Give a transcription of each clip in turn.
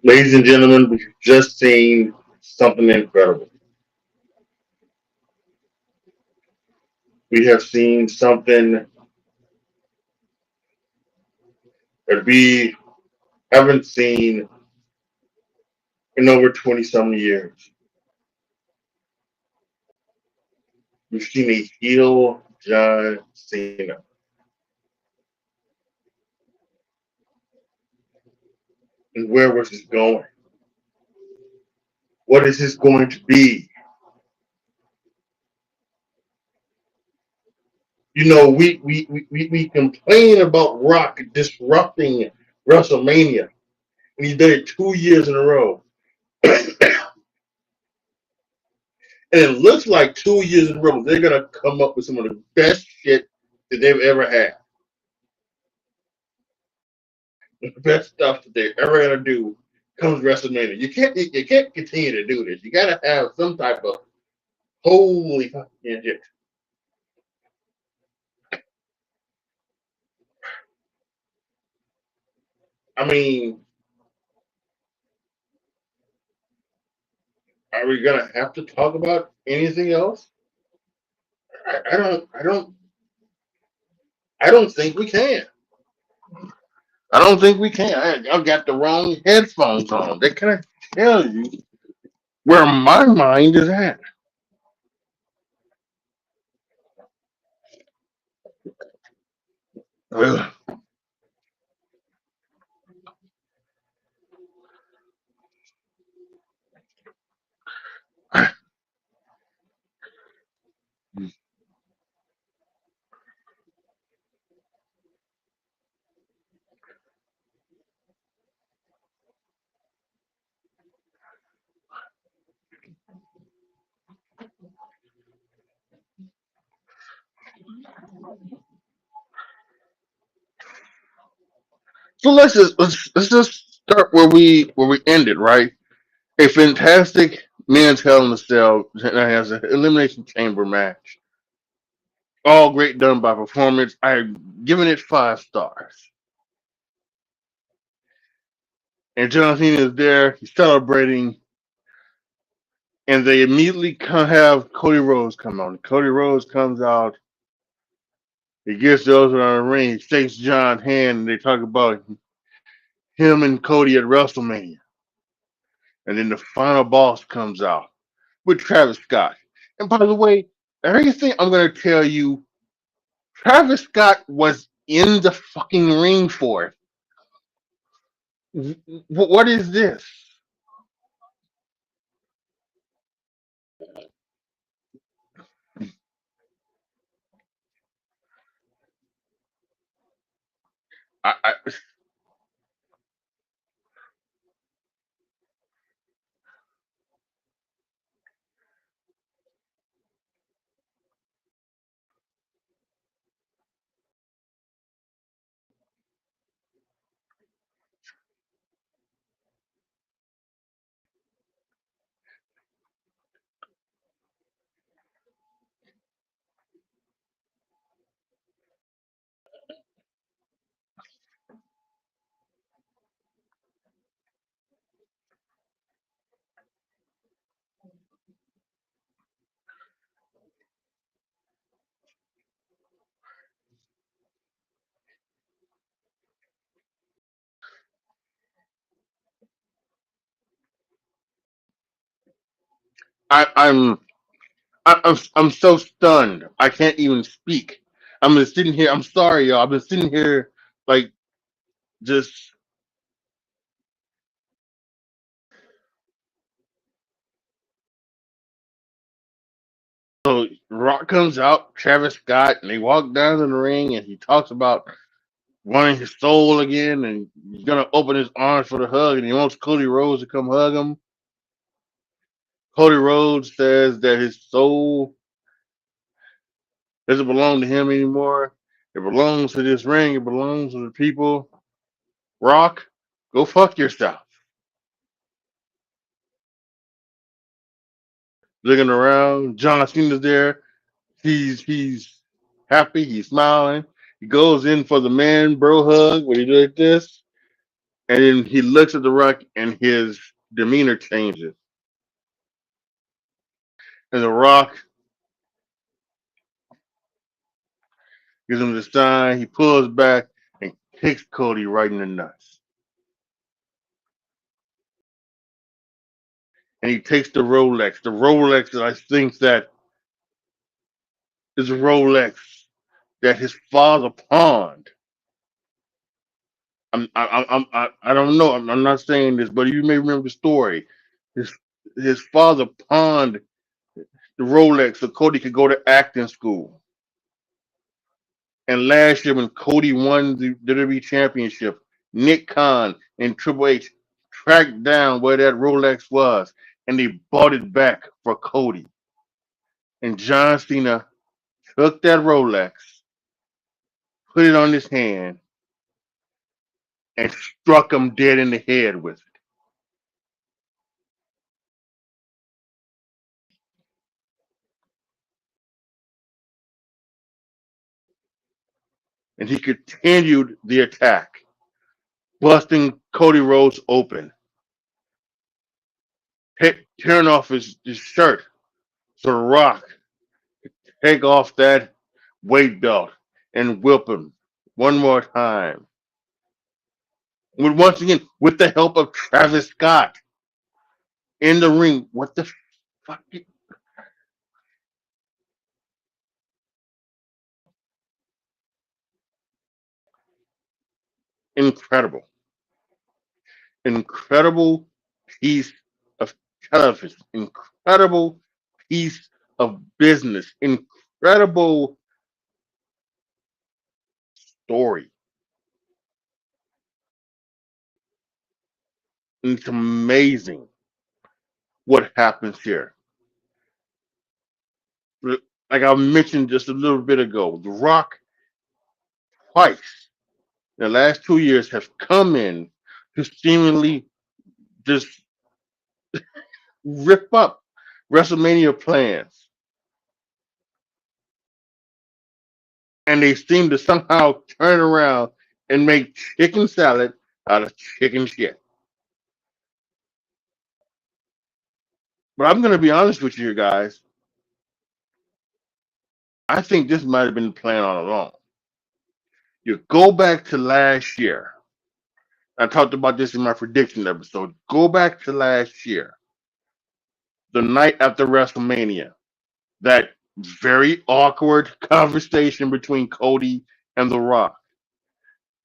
Ladies and gentlemen, we've just seen something incredible. We have seen something that we haven't seen in over 20 some years. We've seen a heel John Cena. And where was this going? What is this going to be? We complain about Rock disrupting WrestleMania, and he's done it 2 years in a row. And it looks like 2 years in a row they're gonna come up with some of the best shit that they've ever had. The best stuff that they're ever gonna do comes WrestleMania. You can't continue to do this. You gotta have some type of holy fucking shit. I mean, are we gonna have to talk about anything else? I don't think we can. I don't think we can. I've got the wrong headphones on. They can't tell you where my mind is at. Ugh. So let's just start where we ended, right? A fantastic men's Hell in a Cell that has an elimination chamber match. All great done by performance. I've given it 5 stars. And John Cena is there. He's celebrating, and they immediately have Cody Rhodes come on. Cody Rhodes comes out. He gets those around the ring. He shakes John's hand, and they talk about him and Cody at WrestleMania. And then the final boss comes out with Travis Scott. And by the way, everything I'm going to tell you, Travis Scott was in the fucking ring for it. What is this? I, I, I'm I'm so stunned. I can't even speak. I'm just sitting here. I'm sorry, y'all. I've been sitting here like just. So Rock comes out, Travis Scott, and they walk down in the ring, and he talks about wanting his soul again, and he's gonna open his arms for the hug, and he wants Cody Rhodes to come hug him. Cody Rhodes says that his soul doesn't belong to him anymore. It belongs to this ring. It belongs to the people. Rock, go fuck yourself. Looking around, John Cena's there. He's happy. He's smiling. He goes in for the man bro hug. When he do like this, And then he looks at The Rock, and his demeanor changes. And The Rock gives him the sign. He pulls back and kicks Cody right in the nuts. And he takes the Rolex. The Rolex that I think that is a Rolex that his father pawned. I don't know. I'm not saying this, but you may remember the story. His his father pawned the Rolex so Cody could go to acting school. And last year, when Cody won the WWE Championship, Nick Khan and Triple H tracked down where that Rolex was, and they bought it back for Cody. And John Cena took that Rolex, put it on his hand, and struck him dead in the head with it. And he continued the attack, busting Cody Rhodes open, tearing off his shirt so The Rock take off that weight belt and whip him one more time. Once again, with the help of Travis Scott in the ring. What the fuck? Incredible. Incredible piece of television. Incredible piece of business. Incredible story. And it's amazing what happens here. Like I mentioned just a little bit ago, The Rock twice in the last 2 years have come in to seemingly just rip up WrestleMania plans. And they seem to somehow turn around and make chicken salad out of chicken shit. But I'm going to be honest with you guys. I think this might have been the plan all along. You go back to last year. I talked about this in my prediction episode. Go back to last year, the night after WrestleMania. That very awkward conversation between Cody and The Rock.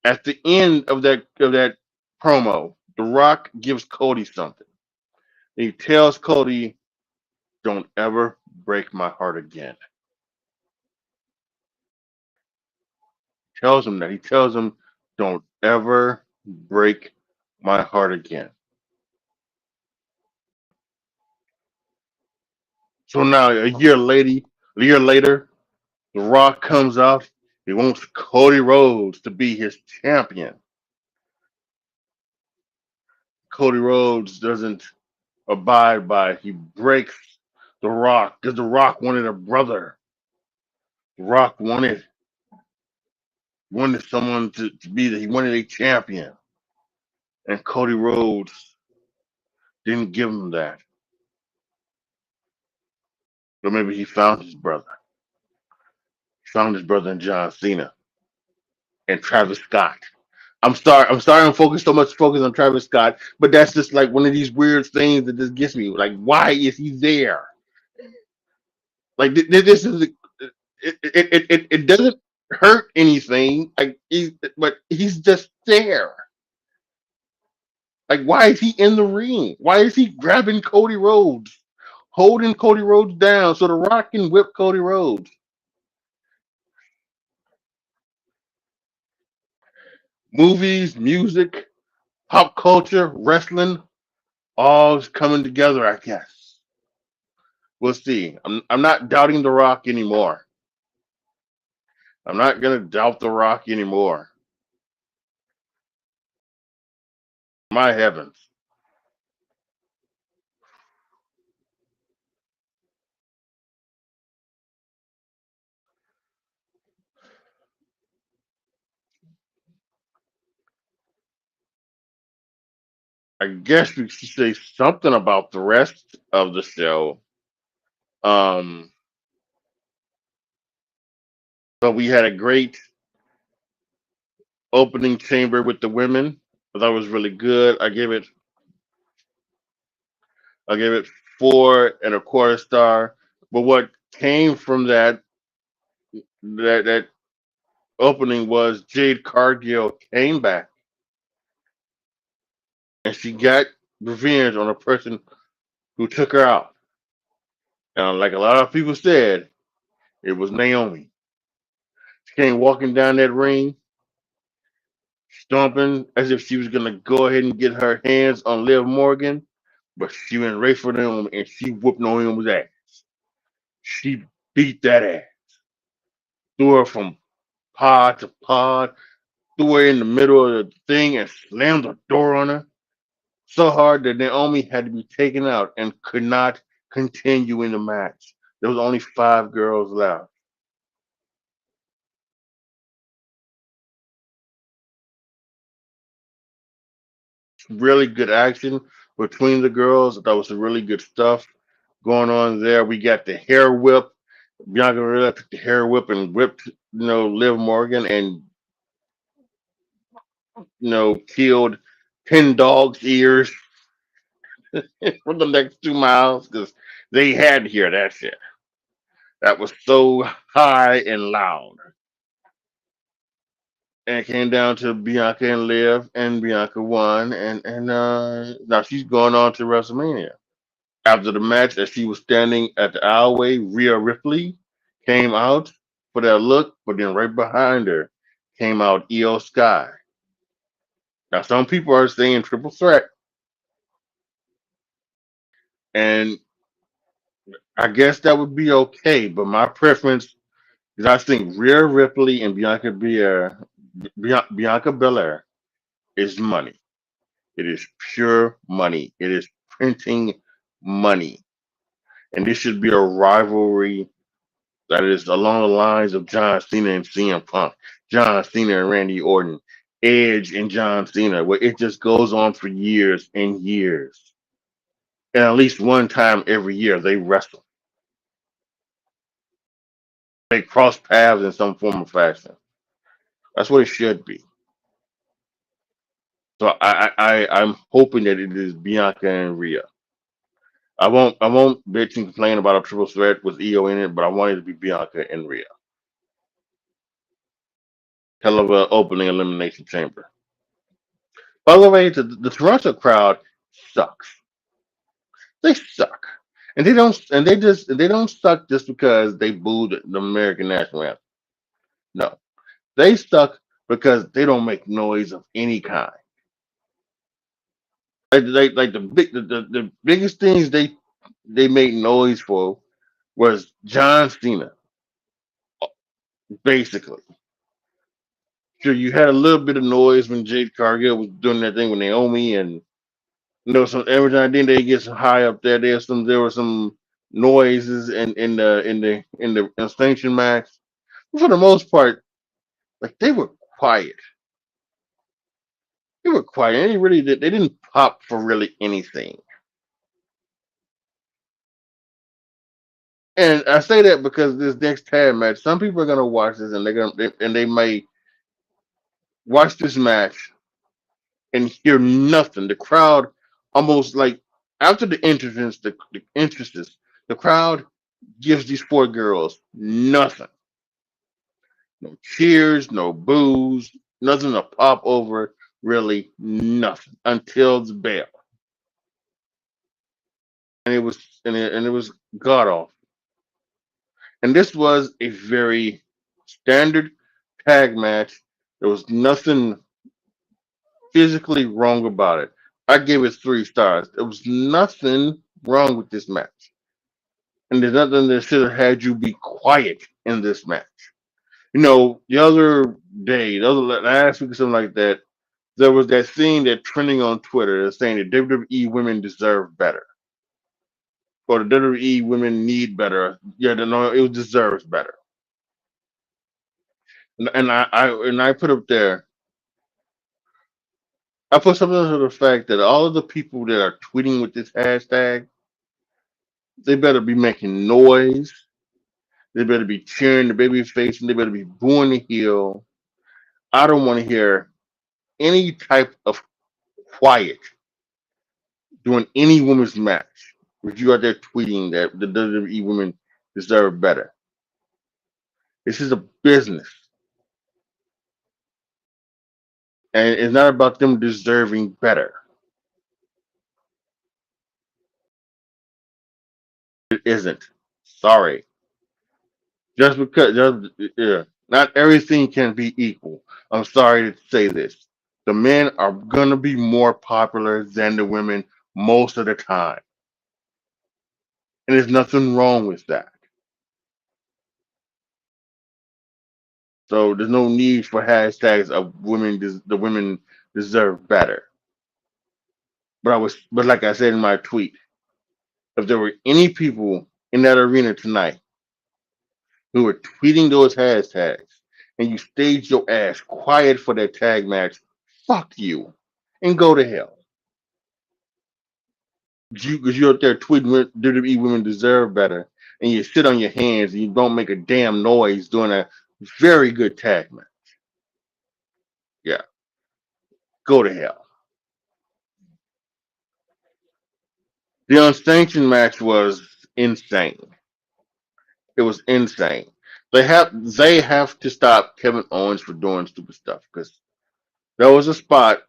At the end of that promo, The Rock gives Cody something. He tells Cody, "Don't ever break my heart again." Tells him that. He tells him, "Don't ever break my heart again." So now a year later, The Rock comes out. He wants Cody Rhodes to be his champion. Cody Rhodes doesn't abide by it. He breaks The Rock because The Rock wanted a brother. The Rock wanted someone to be there. He wanted a champion. And Cody Rhodes didn't give him that. But maybe he found his brother. He found his brother in John Cena and Travis Scott. I'm sorry I'm focused on Travis Scott, but that's just like one of these weird things that just gets me. Like, why is he there? Like this is it doesn't hurt anything. But he's just there. Like, why is he in the ring? Why is he grabbing Cody Rhodes, holding Cody Rhodes down so The Rock can whip Cody Rhodes? Movies, music, pop culture, wrestling, all is coming together, I guess. We'll see. I'm not doubting The Rock anymore. I'm not gonna doubt The Rock anymore. My heavens. I guess we should say something about the rest of the show. Um, but we had a great opening chamber with the women. I thought it was really good. I gave it 4.25 star. But what came from that opening was Jade Cargill came back and she got revenge on a person who took her out. And like a lot of people said, it was Naomi. She came walking down that ring, stomping as if she was gonna go ahead and get her hands on Liv Morgan, but she went right for them and she whooped Naomi's ass. She beat that ass, threw her from pod to pod, threw her in the middle of the thing and slammed the door on her so hard that Naomi had to be taken out and could not continue in the match. There was only 5 girls left. Really good action between the girls. That was some really good stuff going on there. We got the hair whip. Bianca Belair took the hair whip and whipped, Liv Morgan and, killed 10 dogs' ears for the next 2 miles because they had to hear that shit. That was so high and loud. And it came down to Bianca and Liv, and Bianca won, and now she's going on to WrestleMania. After the match, as she was standing at the aisleway, Rhea Ripley came out for that look, but then right behind her came out Io Sky. Now, some people are saying triple threat, and I guess that would be okay, but my preference is I think Rhea Ripley and Bianca Belair is money. It is pure money. It is printing money. And this should be a rivalry that is along the lines of John Cena and CM Punk, John Cena and Randy Orton, Edge and John Cena, where it just goes on for years and years. And at least one time every year they wrestle. They cross paths in some form of fashion. That's what it should be. So I'm hoping that it is Bianca and Rhea. I won't bitch and complain about a triple threat with EO in it, but I want it to be Bianca and Rhea. Hell of a opening elimination chamber. By the way, the Toronto crowd sucks. They suck, and they don't suck just because they booed the American national anthem. No, they suck because they don't make noise of any kind. Like the biggest things they made noise for was John Cena, basically. Sure, you had a little bit of noise when Jade Cargill was doing that thing with Naomi, and some every time then they get some high up there. There were some noises in the extinction match. But for the most part, like they were quiet. They were quiet. They didn't pop for really anything. And I say that because this next tag match, some people are gonna watch this and they may watch this match and hear nothing. The crowd almost like after the entrances, the crowd gives these 4 girls nothing. No cheers, no boos, nothing to pop over, really nothing until the bell. And it was god awful. And this was a very standard tag match. There was nothing physically wrong about it. I gave it 3 stars. There was nothing wrong with this match. And there's nothing that should have had you be quiet in this match. The other day, last week or something like that, there was that thing that trending on Twitter that's saying that WWE women deserve better. Or the WWE women need better. Yeah, no, it deserves better. And I put up there, I put something to the fact that all of the people that are tweeting with this hashtag, they better be making noise. They better be cheering the baby face, and they better be booing the heel. I don't want to hear any type of quiet during any women's match. If you out there tweeting that the WWE women deserve better, this is a business, and it's not about them deserving better. It isn't. Sorry. Yeah, not everything can be equal. I'm sorry to say this. The men are gonna be more popular than the women most of the time, and there's nothing wrong with that. So there's no need for hashtags of the women deserve better. But like I said in my tweet, if there were any people in that arena tonight who were tweeting those hashtags and you stayed your ass quiet for that tag match, fuck you and go to hell. Because you're out there tweeting WWE women deserve better, and you sit on your hands and you don't make a damn noise doing a very good tag match. Yeah, go to hell. The unsanctioned match was insane. It was insane. They have to stop Kevin Owens for doing stupid stuff because there was a spot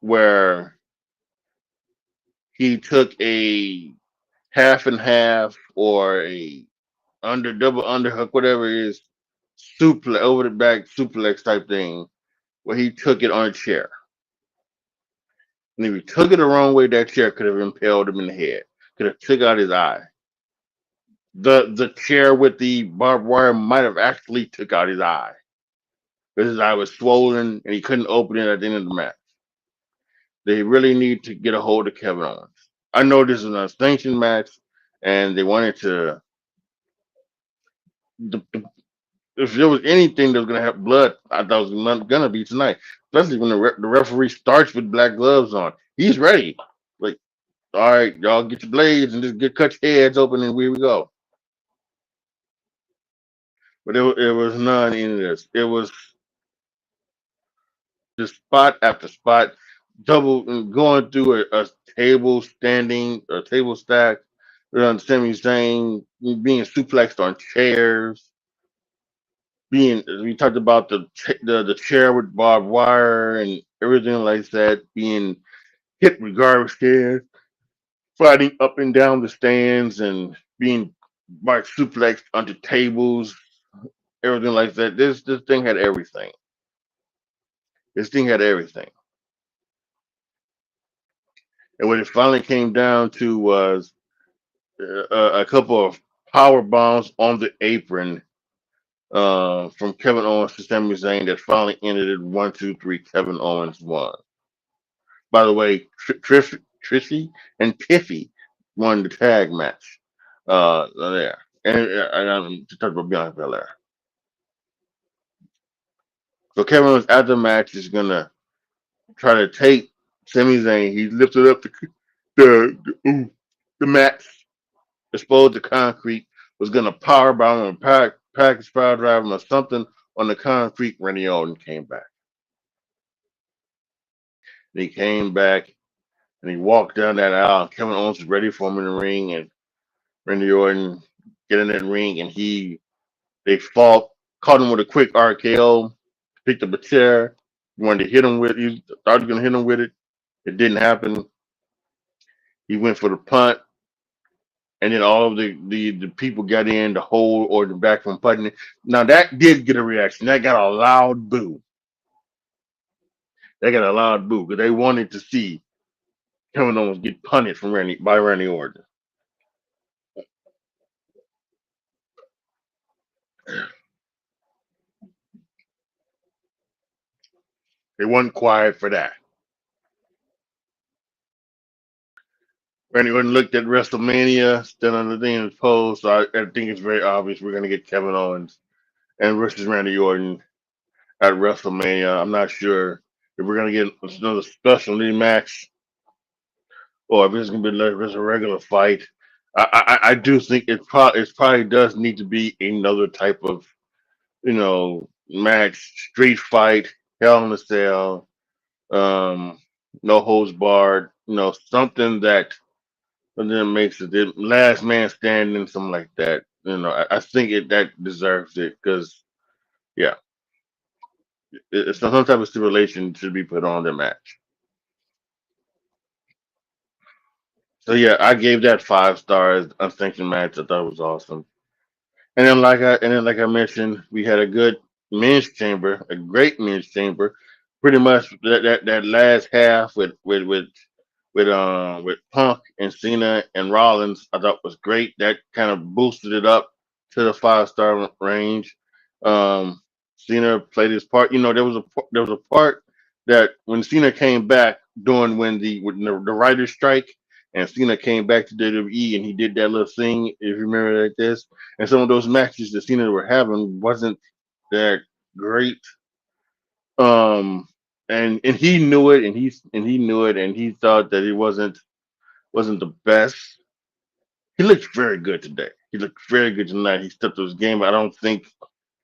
where he took a half and half or a under double underhook, whatever it is, suplex over the back suplex type thing, where he took it on a chair. And if he took it the wrong way, that chair could have impaled him in the head, could have took out his eye. The chair with the barbed wire might have actually took out his eye because his eye was swollen and he couldn't open it at the end of the match. They really need to get a hold of Kevin Owens. I know this is an unsanctioned match, and they wanted to. If there was anything that was going to have blood, I thought it was not going to be tonight. Especially when the referee starts with black gloves on. He's ready. Like, all right, y'all get your blades and just cut your heads open, and here we go. But it was none in this. It was just spot after spot, double going through a table standing, a table stack, on Sami Zayn being suplexed on chairs, being we talked about the chair with barbed wire and everything like that, being hit with garbage cans, fighting up and down the stands, and being suplexed onto tables, everything like that. This thing had everything. This thing had everything. And what it finally came down to was a couple of power bombs on the apron from Kevin Owens to Sami Zayn that finally ended it 1, 2, 3. Kevin Owens won. By the way, Trissy and Tiffy won the tag match there. And I'm to talk about Bianca Belair. So Kevin Owens after the match is gonna try to take Sami Zayn. He lifted up the mat, exposed the concrete, was gonna power bomb him, package power drive him or something on the concrete. Randy Orton came back. And he came back and he walked down that aisle. Kevin Owens was ready for him in the ring, and Randy Orton get in that ring, and they fought, caught him with a quick RKO, picked up a chair, wanted to hit him with. He thought he was gonna hit him with it. It didn't happen. He went for the punt, and then all of the people got in to hold or the back from putting it. Now that did get a reaction. That got a loud boo. They got a loud boo because they wanted to see Kevin Owens get punted from Randy Orton. They wasn't quiet for that. Randy Orton looked at WrestleMania, still on the thing in his pose, so I think it's very obvious we're going to get Kevin Owens and versus Randy Orton at WrestleMania. I'm not sure if if we're gonna get another specialty match, or if it's gonna be like just a regular fight. I do think it probably does need to be another type of match, street fight, Hell in a Cell, um, no holds barred, something that then makes it the last man standing, something like that. I think that deserves it because yeah, it's some type of stipulation should be put on the match. So yeah, I gave that 5 stars. Unsanctioned match. I thought it was awesome. And then like I mentioned, we had a good men's chamber, a great men's chamber. Pretty much that last half with Punk and Cena and Rollins, I thought was great. That kind of boosted it up to the 5 star range. Um, Cena played his part. There was a part that when Cena came back during when the writer's strike, and Cena came back to WWE and he did that little thing, if you remember like this. And some of those matches that Cena were having wasn't that great. Um, and he knew it, and he knew it, and he thought that he wasn't the best. He looked very good today. He looked very good tonight. He stepped up his game. I don't think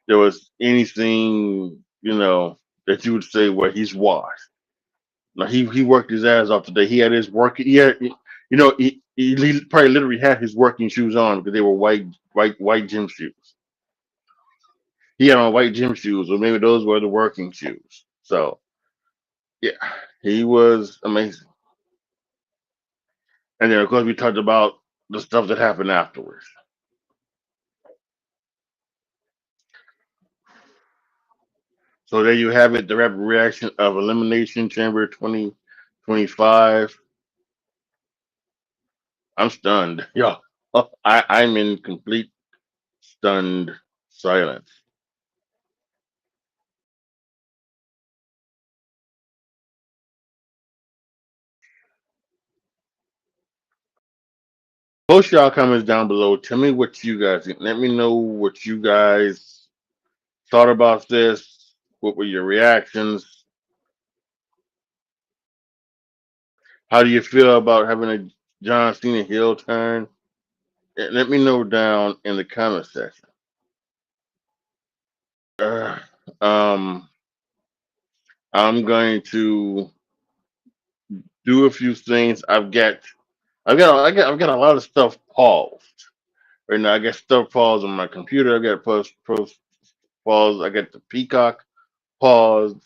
there was anything that you would say where he's washed. Like he worked his ass off today. He had his work. He probably literally had his working shoes on because they were white gym shoes. He had on white gym shoes, or maybe those were the working shoes. So yeah, he was amazing. And then of course we talked about the stuff that happened afterwards. So there you have it, the rapid reaction of Elimination Chamber 2025. I'm stunned. Yeah. I'm in complete stunned silence. Post y'all comments down below. Tell me what you guys think. Let me know what you guys thought about this. What were your reactions? How do you feel about having a John Cena heel turn? Let me know down in the comment section. Uh, um, I'm going to do a few things. I've got a lot of stuff paused right now. I got stuff paused on my computer. I got post paused. I got the Peacock paused.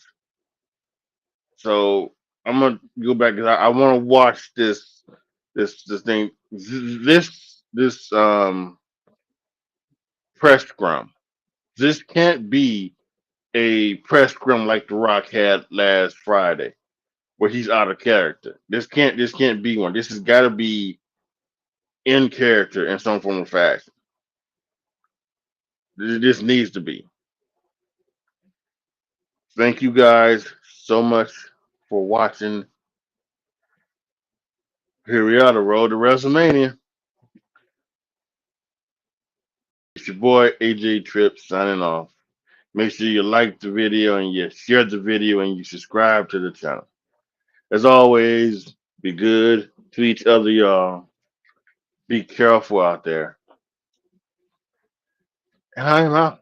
So I'm gonna go back because I want to watch this thing this press scrum. This can't be a press scrum like The Rock had last Friday, where he's out of character. This can't be one. This has got to be in character in some form or fashion. This needs to be. Thank you guys so much for watching. Here we are, the road to WrestleMania. It's your boy AJTRIP signing off. Make sure you like the video and you share the video and you subscribe to the channel. As always, be good to each other, y'all. Be careful out there. And I'm out.